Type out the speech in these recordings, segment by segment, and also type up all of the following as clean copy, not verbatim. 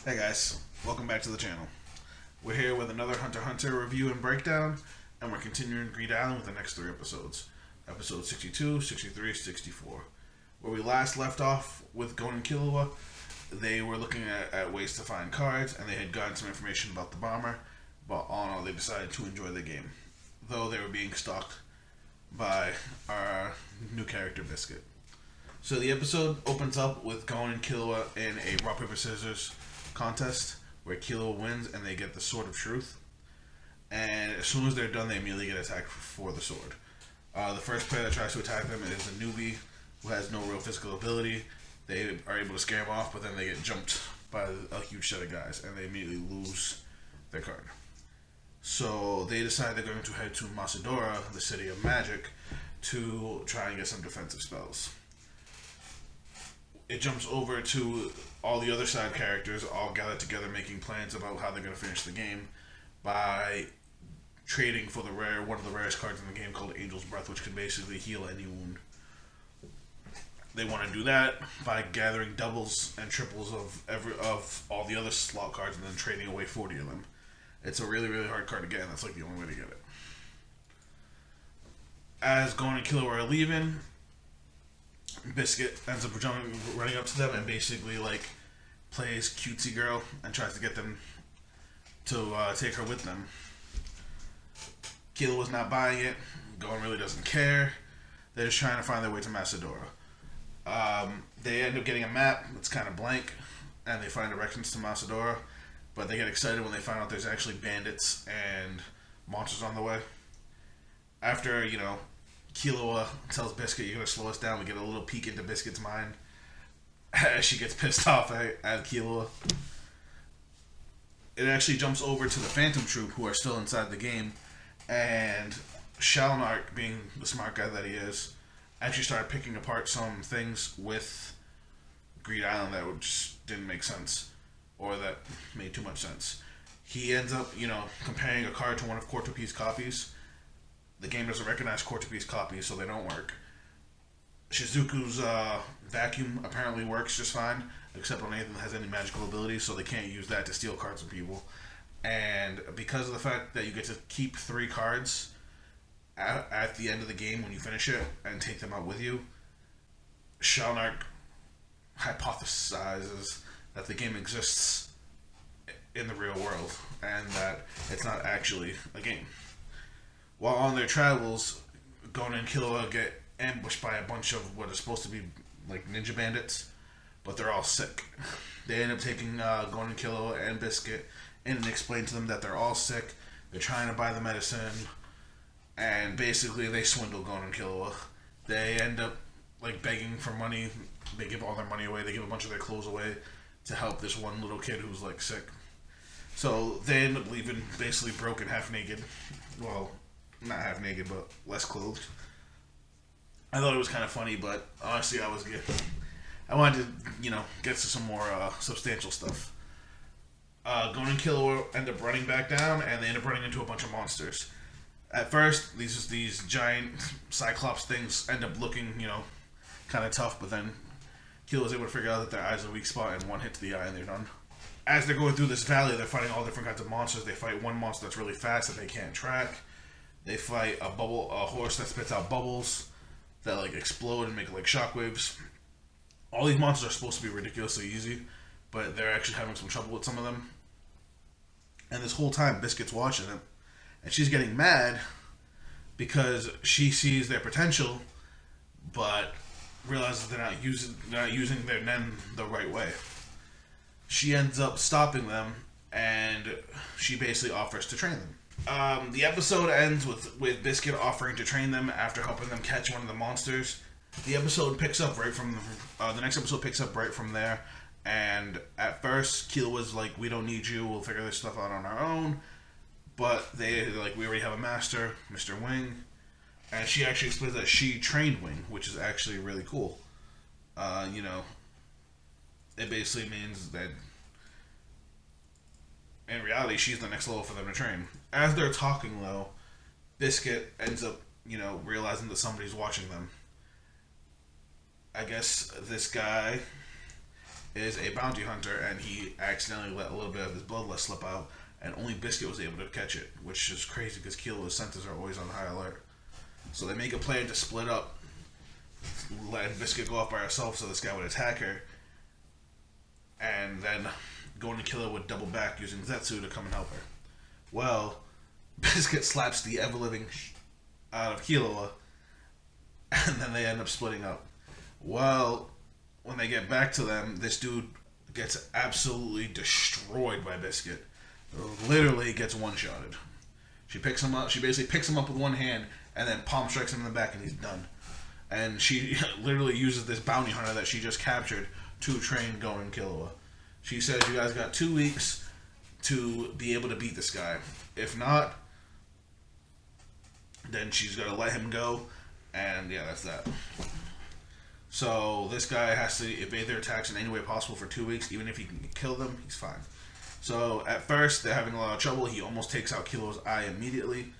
Hey guys, welcome back to the channel. We're here with another Hunter x Hunter review and breakdown, and we're continuing Greed Island with the next 3 episodes. Episode 62, 63, 64. Where we last left off with Gon and Killua, they were looking at ways to find cards, and they had gotten some information about the bomber, but all in all they decided to enjoy the game. Though they were being stalked by our new character, Biscuit. So the episode opens up with Gon and Killua in a rock, paper, scissors contest where Killua wins and they get the Sword of Truth. And as soon as they're done, they immediately get attacked for the sword. The first player that tries to attack them is a newbie who has no real physical ability. They are able to scare him off, but then they get jumped by a huge set of guys and they immediately lose their card. So they decide they're going to head to Macedora, the city of magic, to try and get some defensive spells. It jumps over to all the other side characters all gathered together making plans about how they're going to finish the game by trading for one of the rarest cards in the game called Angel's Breath, which can basically heal any wound. They want to do that by gathering doubles and triples of all the other slot cards and then trading away 40 of them. It's a really, really hard card to get, and that's like the only way to get it. As Gon and Killua are leaving, Biscuit ends up running up to them and basically plays cutesy girl and tries to get them to take her with them. Killua's not buying it. Gon really doesn't care. They're just trying to find their way to Macedora. They end up getting a map that's kind of blank, and they find directions to Macedora, but they get excited when they find out there's actually bandits and monsters on the way. After, Killua tells Biscuit, "You're going to slow us down," we get a little peek into Biscuit's mind as she gets pissed off at Killua. It actually jumps over to the Phantom Troop, who are still inside the game, and Shalnark, being the smart guy that he is, actually started picking apart some things with Greed Island that just didn't make sense, or that made too much sense. He ends up, comparing a card to one of Cortopi's copies. The game doesn't recognize Cortopi's copies, so they don't work. Shizuku's vacuum apparently works just fine, except on anything that has any magical abilities, so they can't use that to steal cards from people. And because of the fact that you get to keep 3 cards at the end of the game when you finish it and take them out with you, Shalnark hypothesizes that the game exists in the real world and that it's not actually a game. While on their travels, Gon and Killua get ambushed by a bunch of what is supposed to be ninja bandits, but they're all sick. They end up taking Gon and Killua and Biscuit in and explain to them that they're all sick. They're trying to buy the medicine, and basically they swindle Gon and Killua. They end up begging for money. They give all their money away. They give a bunch of their clothes away to help this one little kid who's sick. So they end up leaving basically broken, half naked. Well, not half naked, but less clothed. I thought it was kind of funny, but honestly, I wanted to, get to some more substantial stuff. Gon and Killua end up running back down, and they end up running into a bunch of monsters. At first, these giant Cyclops things end up looking, kind of tough, but then Killua's able to figure out that their eye's a weak spot, and one hit to the eye, and they're done. As they're going through this valley, they're fighting all different kinds of monsters. They fight one monster that's really fast that they can't track. They fight a horse that spits out bubbles that explode and make shockwaves. All these monsters are supposed to be ridiculously easy, but they're actually having some trouble with some of them. And this whole time, Biscuit's watching them, and she's getting mad because she sees their potential, but realizes they're not using their nen the right way. She ends up stopping them, and she basically offers to train them. The episode ends with Biscuit offering to train them after helping them catch one of the monsters. The episode picks up right from the next episode picks up right from there. And at first, Killua was like, "We don't need you. We'll figure this stuff out on our own." But they're like, "We already have a master, Mr. Wing," and she actually explains that she trained Wing, which is actually really cool. It basically means that in reality, she's the next level for them to train. As they're talking, though, Biscuit ends up, realizing that somebody's watching them. I guess this guy is a bounty hunter, and he accidentally let a little bit of his bloodlust slip out, and only Biscuit was able to catch it, which is crazy because Kilo's senses are always on high alert. So they make a plan to split up, letting Biscuit go off by herself so this guy would attack her, and then going to Kilo would double back using Zetsu to come and help her. Well, Biscuit slaps the ever-living out of Kilo, and then they end up splitting up. Well, when they get back to them, this dude gets absolutely destroyed by Biscuit. Literally gets one-shotted. She picks him up. She basically picks him up with one hand and then palm strikes him in the back, and he's done. And she literally uses this bounty hunter that she just captured to train Gon and Killua. She says, "You guys got 2 weeks to be able to beat this guy. If not, then she's gonna let him go." And yeah, that's that. So this guy has to evade their attacks in any way possible for 2 weeks. Even if he can kill them, he's fine. So at first, they're having a lot of trouble. He almost takes out Kilo's eye immediately.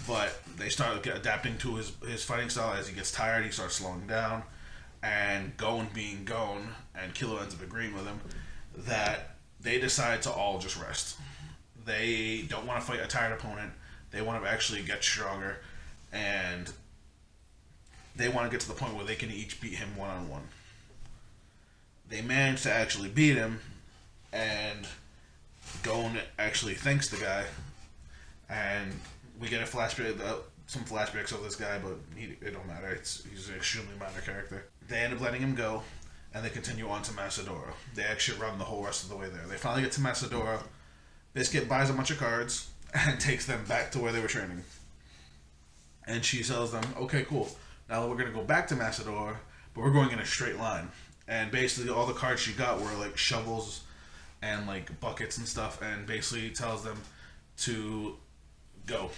But they start adapting to his fighting style. As he gets tired, he starts slowing down. And Gon being Gon, and Kilo ends up agreeing with him, that they decide to all just rest. They don't want to fight a tired opponent. They want to actually get stronger. And they want to get to the point where they can each beat him one-on-one. They manage to actually beat him, and Gon actually thanks the guy, and we get a flashback, some flashbacks of this guy, but it don't matter. He's an extremely minor character. They end up letting him go, and they continue on to Macedora. They actually run the whole rest of the way there. They finally get to Macedora. Biscuit buys a bunch of cards and takes them back to where they were training. And she tells them, "Okay, cool. Now we're going to go back to Macedora, but we're going in a straight line." And basically all the cards she got were like shovels and like buckets and stuff, and basically tells them to go.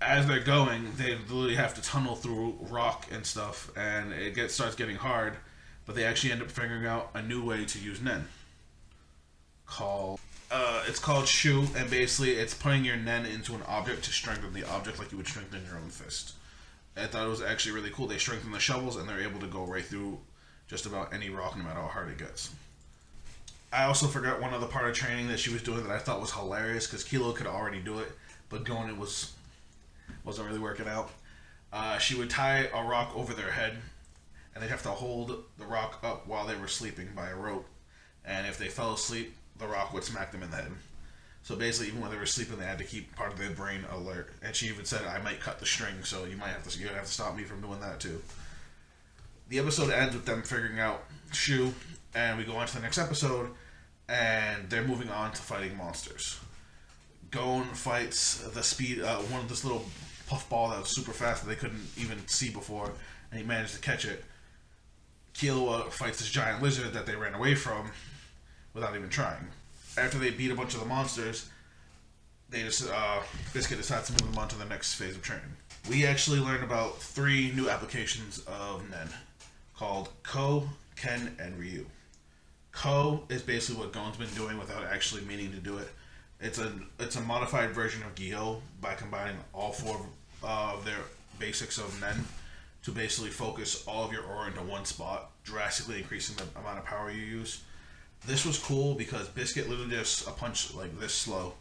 As they're going, they literally have to tunnel through rock and stuff, and it starts getting hard, but they actually end up figuring out a new way to use Nen. It's called Shu, and basically it's putting your Nen into an object to strengthen the object like you would strengthen your own fist. I thought it was actually really cool. They strengthen the shovels, and they're able to go right through just about any rock, no matter how hard it gets. I also forgot one other part of training that she was doing that I thought was hilarious, because Kilo could already do it, but Gon wasn't really working out. She would tie a rock over their head, and they'd have to hold the rock up while they were sleeping by a rope. And if they fell asleep, the rock would smack them in the head. So basically, even when they were sleeping, they had to keep part of their brain alert. And she even said, "I might cut the string, so you're gonna have to stop me from doing that too." The episode ends with them figuring out Shu, and we go on to the next episode, and they're moving on to fighting monsters. Gon fights one of this little puffball that was super fast that they couldn't even see before, and he managed to catch it. Killua fights this giant lizard that they ran away from without even trying. After they beat a bunch of the monsters, Biscuit decides to move them on to the next phase of training. We actually learned about 3 new applications of Nen, called Ko, Ken, and Ryu. Ko is basically what Gon's been doing without actually meaning to do it. It's a modified version of Gyo by combining all 4 of their basics of Nen to basically focus all of your aura into one spot, drastically increasing the amount of power you use. This was cool because Biscuit literally just a punch like this slow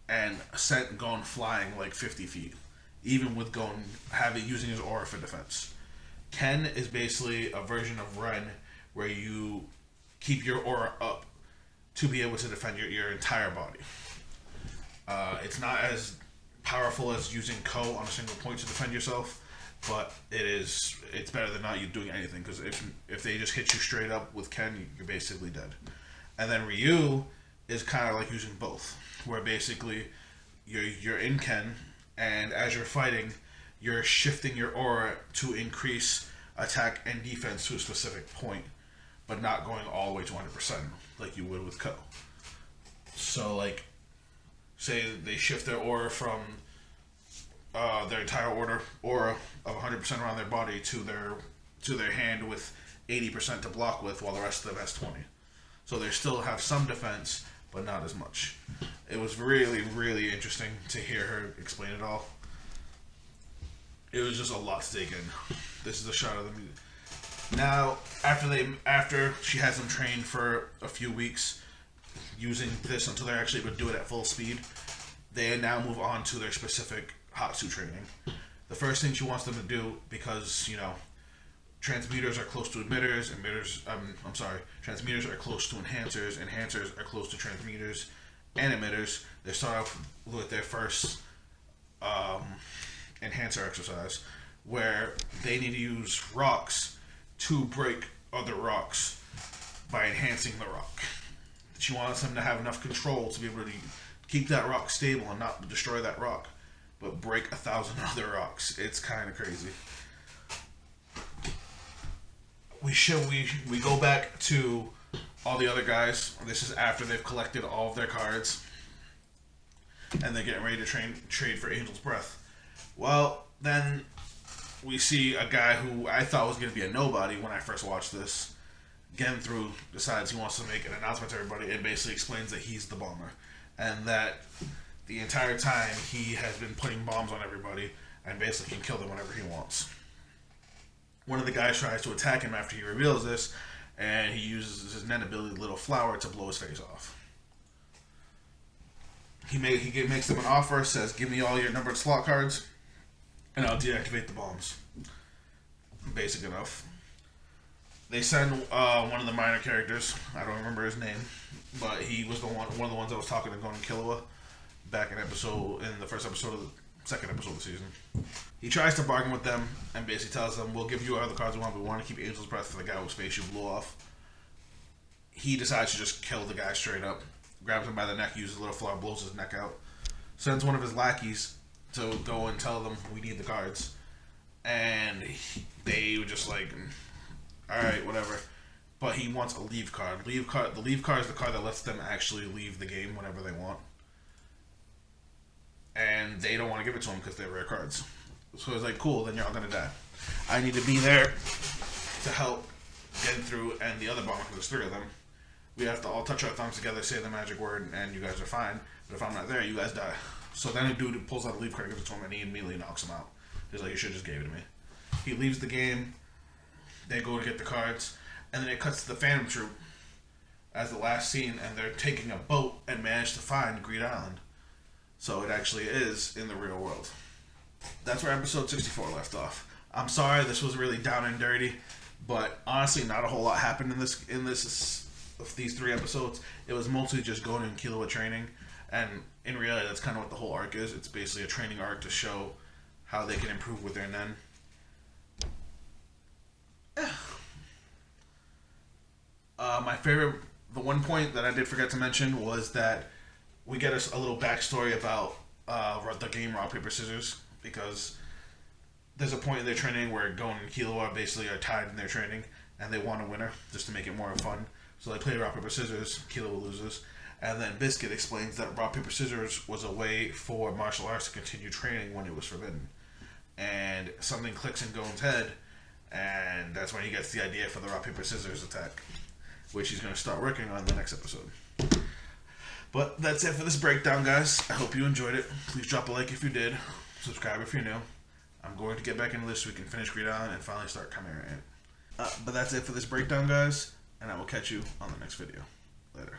and sent Gon flying like 50 feet, even with Gon using his aura for defense. Ken is basically a version of Ren where you keep your aura up to be able to defend your entire body. It's not as powerful as using Ko on a single point to defend yourself, but it's better than not you doing anything, because if they just hit you straight up with Ken, you're basically dead. And then Ryu is kind of like using both, where basically you're in Ken, and as you're fighting, you're shifting your aura to increase attack and defense to a specific point, but not going all the way to 100% like you would with Ko. So like, say they shift their aura from their entire aura of 100% around their body to their hand with 80% to block with, while the rest of them has 20. So they still have some defense, but not as much. It was really, really interesting to hear her explain it all. It was just a lot to take in. This is a shot of the Now, after she has them trained for a few weeks using this until they're actually able to do it at full speed, they now move on to their specific Hatsu training. The first thing she wants them to do, because transmuters are close to emitters, transmuters are close to enhancers are close to transmuters and emitters. They start off with their first enhancer exercise, where they need to use rocks to break other rocks by enhancing the rock. She wants them to have enough control to be able to keep that rock stable and not destroy that rock, but break 1,000 other rocks. It's kind of crazy. We go back to all the other guys. This is after they've collected all of their cards, and they're getting ready to trade for Angel's Breath. Well, then we see a guy who I thought was going to be a nobody when I first watched this. Getting through, decides he wants to make an announcement to everybody, and basically explains that he's the bomber, and that the entire time he has been putting bombs on everybody, and basically can kill them whenever he wants. One of the guys tries to attack him after he reveals this, and he uses his net ability, Little Flower, to blow his face off. He makes them an offer, says, "Give me all your numbered slot cards, and I'll deactivate the bombs." Basic enough. They send one of the minor characters. I don't remember his name, but he was one of the ones that was talking to Gon and Killua back in the first episode of the second episode of the season. He tries to bargain with them and basically tells them, "We'll give you all the cards we want, but we want to keep Angel's Breath for the guy whose face you blew off." He decides to just kill the guy straight up. Grabs him by the neck, uses a Little Flower, blows his neck out. Sends one of his lackeys to go and tell them, "We need the cards." And they were just like, "Alright, whatever." But he wants a leave card. The leave card is the card that lets them actually leave the game whenever they want. And they don't want to give it to him because they're rare cards. So it's like, cool, then you're all going to die. I need to be there to help get through, and the other bomber, because there's 3 of them. We have to all touch our thumbs together, say the magic word, and you guys are fine. But if I'm not there, you guys die. So then a dude pulls out a leave card, gives it to him, and he immediately knocks him out. He's like, "You should have just gave it to me." He leaves the game. They go to get the cards, and then it cuts to the Phantom Troop as the last scene, and they're taking a boat and manage to find Greed Island. So it actually is in the real world. That's where episode 64 left off. I'm sorry, this was really down and dirty, but honestly, not a whole lot happened in these 3 episodes. It was mostly just going and Killua training, and in reality, that's kind of what the whole arc is. It's basically a training arc to show how they can improve with their nen. The one point that I did forget to mention was that we get a little backstory about the game Rock, Paper, Scissors, because there's a point in their training where Gon and Killua basically are tied in their training, and they want a winner just to make it more fun. So they play Rock, Paper, Scissors, Killua loses, and then Biscuit explains that Rock, Paper, Scissors was a way for martial arts to continue training when it was forbidden. And something clicks in Gon's head, and that's when he gets the idea for the Rock, Paper, Scissors attack, which he's going to start working on in the next episode. But that's it for this breakdown, guys. I hope you enjoyed it. Please drop a like if you did. Subscribe if you're new. I'm going to get back into this so we can finish Greed Island and finally start Chimera Ant. But that's it for this breakdown, guys, and I will catch you on the next video. Later.